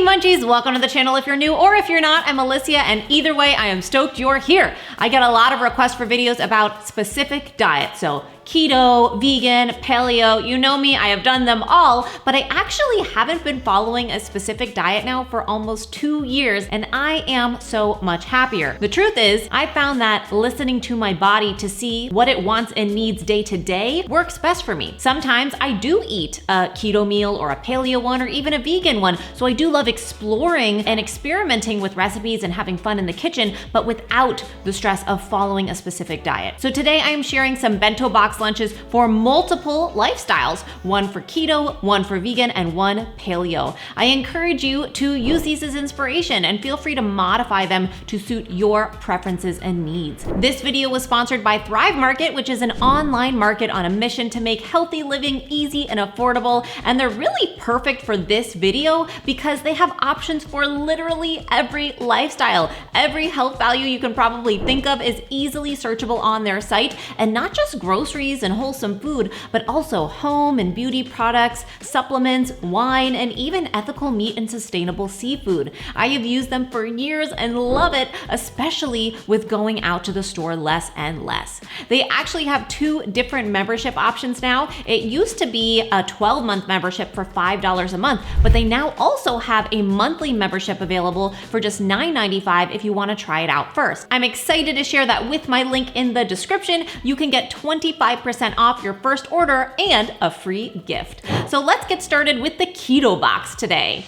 Munchies, welcome to the channel if you're new, or if you're not, I'm Alicia, and either way, I am stoked you're here. I get a lot of requests for videos about specific diets, so keto, vegan, paleo, you know me, I have done them all, but I actually haven't been following a specific diet now for almost 2 years, and I am so much happier. The truth is, I found that listening to my body to see what it wants and needs day to day works best for me. Sometimes I do eat a keto meal or a paleo one or even a vegan one, so I do love exploring and experimenting with recipes and having fun in the kitchen, but without the stress of following a specific diet. So today I am sharing some bento box lunches for multiple lifestyles, one for keto, one for vegan, and one paleo. I encourage you to use these as inspiration and feel free to modify them to suit your preferences and needs. This video was sponsored by Thrive Market, which is an online market on a mission to make healthy living easy and affordable, and they're really perfect for this video because they have options for literally every lifestyle. Every health value you can probably think of is easily searchable on their site, and not just groceries and wholesome food, but also home and beauty products, supplements, wine, and even ethical meat and sustainable seafood. I have used them for years and love it, especially with going out to the store less and less. They actually have 2 different membership options now. It used to be a 12-month membership for $5 a month, but they now also have a monthly membership available for just $9.95 if you want to try it out first. I'm excited to share that with my link in the description, you can get 25% off your first order and a free gift. So let's get started with the keto box today.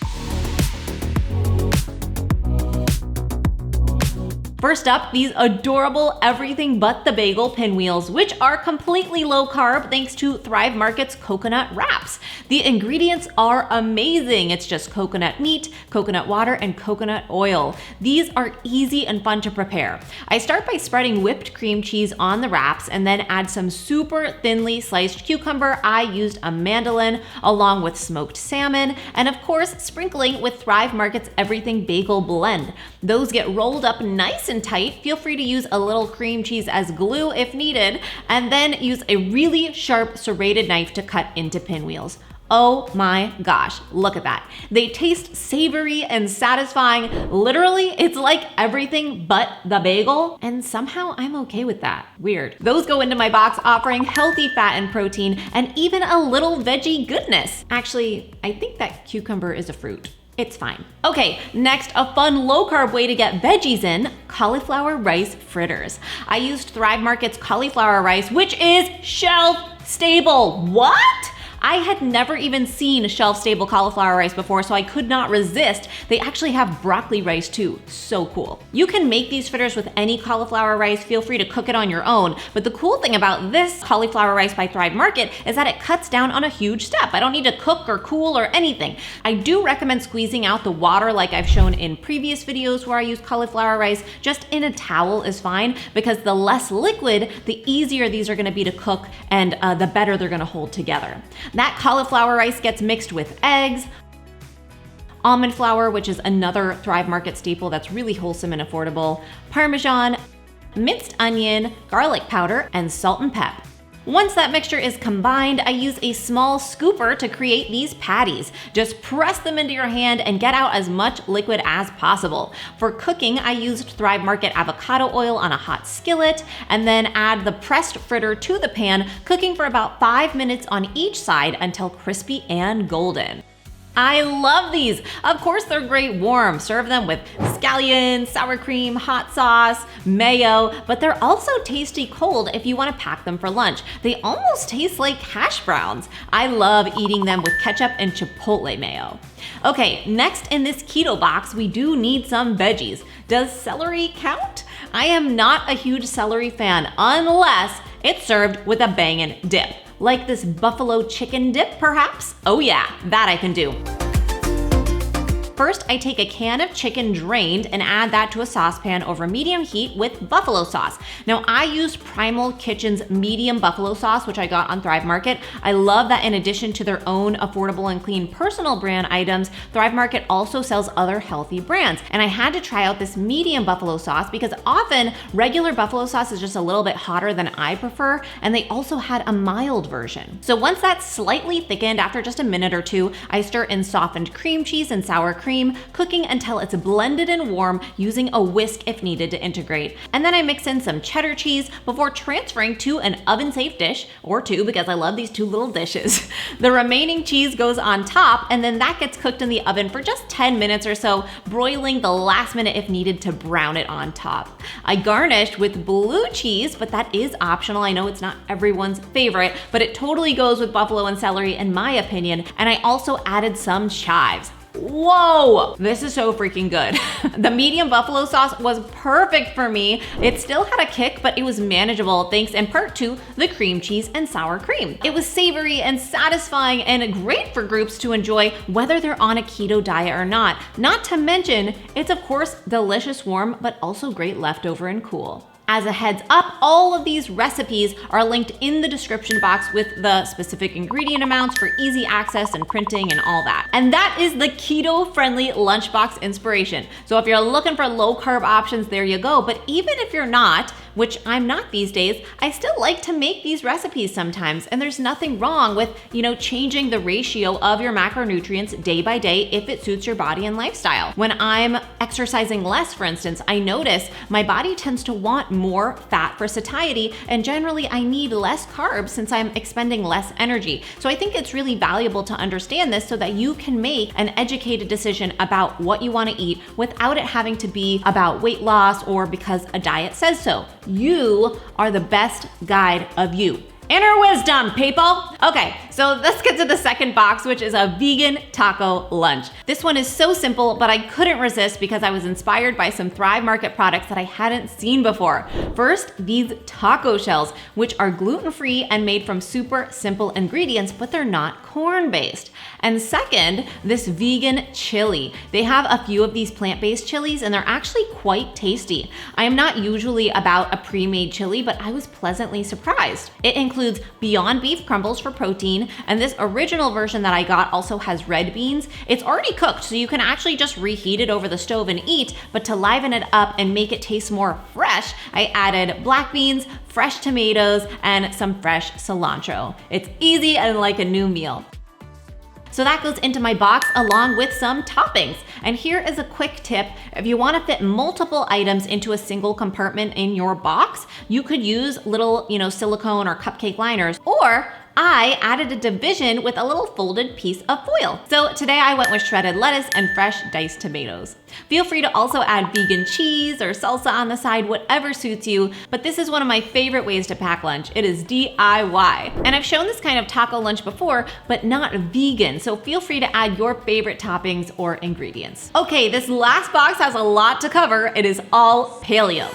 First up, these adorable everything but the bagel pinwheels, which are completely low carb thanks to Thrive Market's coconut wraps. The ingredients are amazing. It's just coconut meat, coconut water, and coconut oil. These are easy and fun to prepare. I start by spreading whipped cream cheese on the wraps and then add some super thinly sliced cucumber. I used a mandolin along with smoked salmon, and of course, sprinkling with Thrive Market's everything bagel blend. Those get rolled up nice and tight. Feel free to use a little cream cheese as glue if needed, and then use a really sharp serrated knife to cut into pinwheels. Oh my gosh, look at that. They taste savory and satisfying. Literally, it's like everything but the bagel, and somehow I'm okay with that. Weird. Those go into my box offering healthy fat and protein and even a little veggie goodness. Actually, I think that cucumber is a fruit. It's fine. Okay, next, a fun low-carb way to get veggies in, cauliflower rice fritters. I used Thrive Market's cauliflower rice, which is shelf-stable. What? I had never even seen shelf-stable cauliflower rice before, so I could not resist. They actually have broccoli rice too. So cool. You can make these fritters with any cauliflower rice. Feel free to cook it on your own. But the cool thing about this cauliflower rice by Thrive Market is that it cuts down on a huge step. I don't need to cook or cool or anything. I do recommend squeezing out the water like I've shown in previous videos where I use cauliflower rice. Just in a towel is fine, because the less liquid, the easier these are gonna be to cook, and the better they're gonna hold together. That cauliflower rice gets mixed with eggs, almond flour, which is another Thrive Market staple that's really wholesome and affordable, Parmesan, minced onion, garlic powder, and salt and pep. Once that mixture is combined, I use a small scooper to create these patties. Just press them into your hand and get out as much liquid as possible. For cooking, I used Thrive Market avocado oil on a hot skillet, and then add the pressed fritter to the pan, cooking for about 5 minutes on each side until crispy and golden. I love these. Of course, they're great warm. Serve them with scallions, sour cream, hot sauce, mayo, but they're also tasty cold if you want to pack them for lunch. They almost taste like hash browns. I love eating them with ketchup and chipotle mayo. Okay, next in this keto box, we do need some veggies. Does celery count? I am not a huge celery fan unless it's served with a bangin' dip. Like this buffalo chicken dip, perhaps? Oh yeah, that I can do. First, I take a can of chicken drained and add that to a saucepan over medium heat with buffalo sauce. Now, I used Primal Kitchen's medium buffalo sauce, which I got on Thrive Market. I love that in addition to their own affordable and clean personal brand items, Thrive Market also sells other healthy brands. And I had to try out this medium buffalo sauce because often regular buffalo sauce is just a little bit hotter than I prefer, and they also had a mild version. So once that's slightly thickened, after just a minute or two, I stir in softened cream cheese and sour cream cream, cooking until it's blended and warm, using a whisk if needed to integrate. And then I mix in some cheddar cheese before transferring to an oven-safe dish, or two because I love these 2 little dishes. The remaining cheese goes on top, and then that gets cooked in the oven for just 10 minutes or so, broiling the last minute if needed to brown it on top. I garnished with blue cheese, but that is optional. I know it's not everyone's favorite, but it totally goes with buffalo and celery in my opinion, and I also added some chives. Whoa, this is so freaking good. The medium buffalo sauce was perfect for me. It still had a kick, but it was manageable thanks in part to the cream cheese and sour cream. It was savory and satisfying and great for groups to enjoy whether they're on a keto diet or not. Not to mention, it's of course delicious warm, but also great leftover and cool. As a heads up, all of these recipes are linked in the description box with the specific ingredient amounts for easy access and printing and all that. And that is the keto-friendly lunchbox inspiration. So if you're looking for low-carb options, there you go. But even if you're not, which I'm not these days, I still like to make these recipes sometimes. And there's nothing wrong with, changing the ratio of your macronutrients day by day if it suits your body and lifestyle. When I'm exercising less, for instance, I notice my body tends to want more fat for satiety, and generally I need less carbs since I'm expending less energy. So I think it's really valuable to understand this so that you can make an educated decision about what you want to eat without it having to be about weight loss or because a diet says so. You are the best guide of you. Inner wisdom, people. Okay, so let's get to the second box, which is a vegan taco lunch. This one is so simple, but I couldn't resist because I was inspired by some Thrive Market products that I hadn't seen before. First, these taco shells, which are gluten-free and made from super simple ingredients, but they're not corn-based. And second, this vegan chili. They have a few of these plant-based chilies and they're actually quite tasty. I am not usually about a pre-made chili, but I was pleasantly surprised. It includes Beyond Beef crumbles for protein, and this original version that I got also has red beans. It's already cooked, so you can actually just reheat it over the stove and eat, but to liven it up and make it taste more fresh, I added black beans, fresh tomatoes, and some fresh cilantro. It's easy and like a new meal. So that goes into my box along with some toppings. And here is a quick tip. If you want to fit multiple items into a single compartment in your box, you could use little, silicone or cupcake liners, or I added a division with a little folded piece of foil. So today I went with shredded lettuce and fresh diced tomatoes. Feel free to also add vegan cheese or salsa on the side, whatever suits you, but this is one of my favorite ways to pack lunch. It is DIY. And I've shown this kind of taco lunch before, but not vegan, so feel free to add your favorite toppings or ingredients. Okay, this last box has a lot to cover. It is all paleo.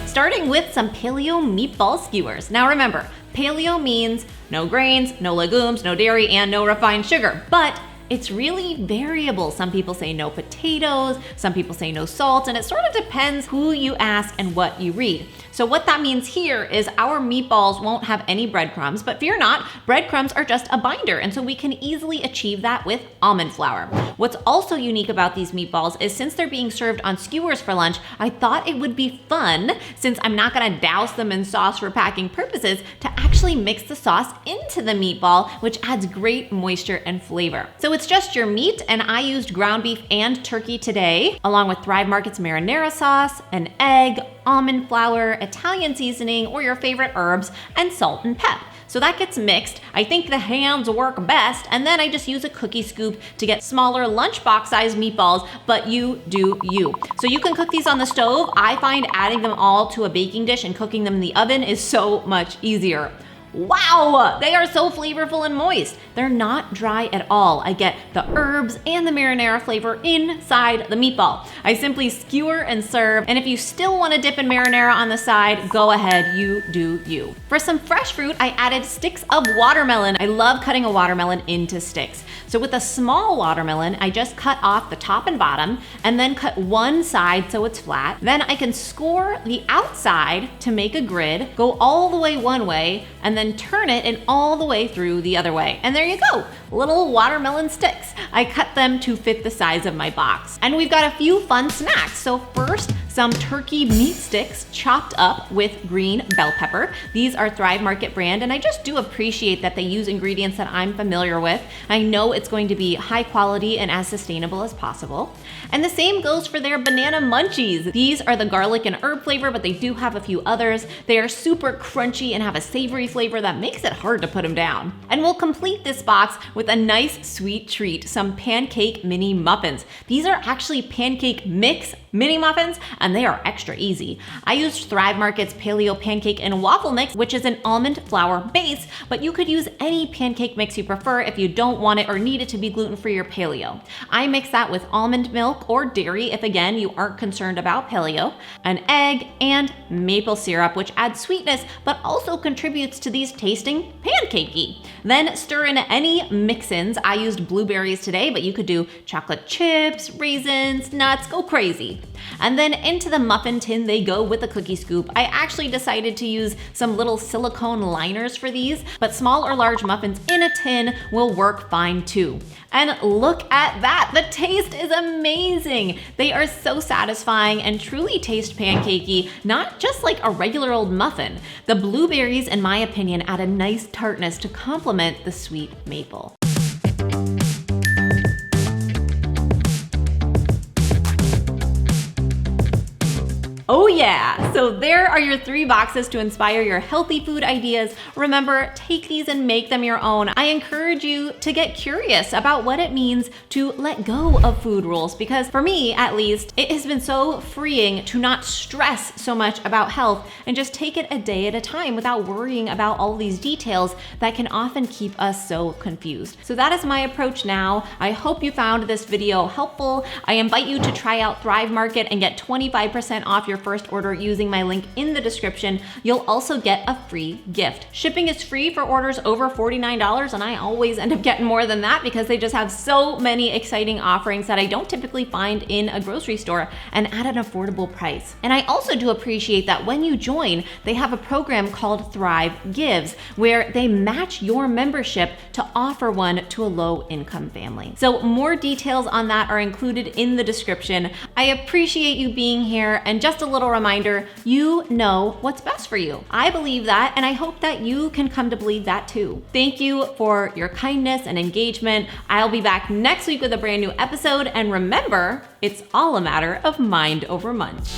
Starting with some paleo meatball skewers. Now remember, paleo means no grains, no legumes, no dairy, and no refined sugar, but it's really variable. Some people say no potatoes, some people say no salt, and it sort of depends who you ask and what you read. So what that means here is our meatballs won't have any breadcrumbs, but fear not, breadcrumbs are just a binder, and so we can easily achieve that with almond flour. What's also unique about these meatballs is since they're being served on skewers for lunch, I thought it would be fun, since I'm not gonna douse them in sauce for packing purposes, to actually mix the sauce into the meatball, which adds great moisture and flavor. So it's just your meat, and I used ground beef and turkey today, along with Thrive Market's marinara sauce, an egg, almond flour, Italian seasoning, or your favorite herbs, and salt and pep. So that gets mixed. I think the hands work best, and then I just use a cookie scoop to get smaller lunchbox sized meatballs, but you do you. So you can cook these on the stove. I find adding them all to a baking dish and cooking them in the oven is so much easier. Wow, they are so flavorful and moist. They're not dry at all. I get the herbs and the marinara flavor inside the meatball. I simply skewer and serve, and if you still want to dip in marinara on the side, go ahead, you do you. For some fresh fruit, I added sticks of watermelon. I love cutting a watermelon into sticks. So with a small watermelon, I just cut off the top and bottom, and then cut one side so it's flat. Then I can score the outside to make a grid, go all the way one way, and then turn it and all the way through the other way. And there you go, little watermelon sticks. I cut them to fit the size of my box. And we've got a few fun snacks. So first, some some turkey meat sticks chopped up with green bell pepper. These are Thrive Market brand, and I just do appreciate that they use ingredients that I'm familiar with. I know it's going to be high quality and as sustainable as possible. And the same goes for their banana munchies. These are the garlic and herb flavor, but they do have a few others. They are super crunchy and have a savory flavor that makes it hard to put them down. And we'll complete this box with a nice sweet treat, some pancake mini muffins. These are actually pancake mix mini muffins, and they are extra easy. I used Thrive Market's Paleo Pancake and Waffle Mix, which is an almond flour base, but you could use any pancake mix you prefer if you don't want it or need it to be gluten-free or paleo. I mix that with almond milk or dairy if, again, you aren't concerned about paleo, an egg, and maple syrup, which adds sweetness but also contributes to these tasting pancakey. Then stir in any mix-ins. I used blueberries today, but you could do chocolate chips, raisins, nuts, go crazy. And then into the muffin tin they go with the cookie scoop. I actually decided to use some little silicone liners for these, but small or large muffins in a tin will work fine too. And look at that, the taste is amazing. They are so satisfying and truly taste pancakey, not just like a regular old muffin. The blueberries, in my opinion, add a nice tartness to complement the sweet maple. Oh yeah, so there are your 3 boxes to inspire your healthy food ideas. Remember, take these and make them your own. I encourage you to get curious about what it means to let go of food rules, because for me, at least, it has been so freeing to not stress so much about health and just take it a day at a time without worrying about all these details that can often keep us so confused. So that is my approach now. I hope you found this video helpful. I invite you to try out Thrive Market and get 25% off your first order using my link in the description. You'll also get a free gift. Shipping is free for orders over $49, and I always end up getting more than that because they just have so many exciting offerings that I don't typically find in a grocery store and at an affordable price. And I also do appreciate that when you join, they have a program called Thrive Gives, where they match your membership to offer one to a low-income family. So more details on that are included in the description. I appreciate you being here, and just a little reminder, you know what's best for you. I believe that, and I hope that you can come to believe that too. Thank you for your kindness and engagement. I'll be back next week with a brand new episode, and remember, it's all a matter of mind over munch.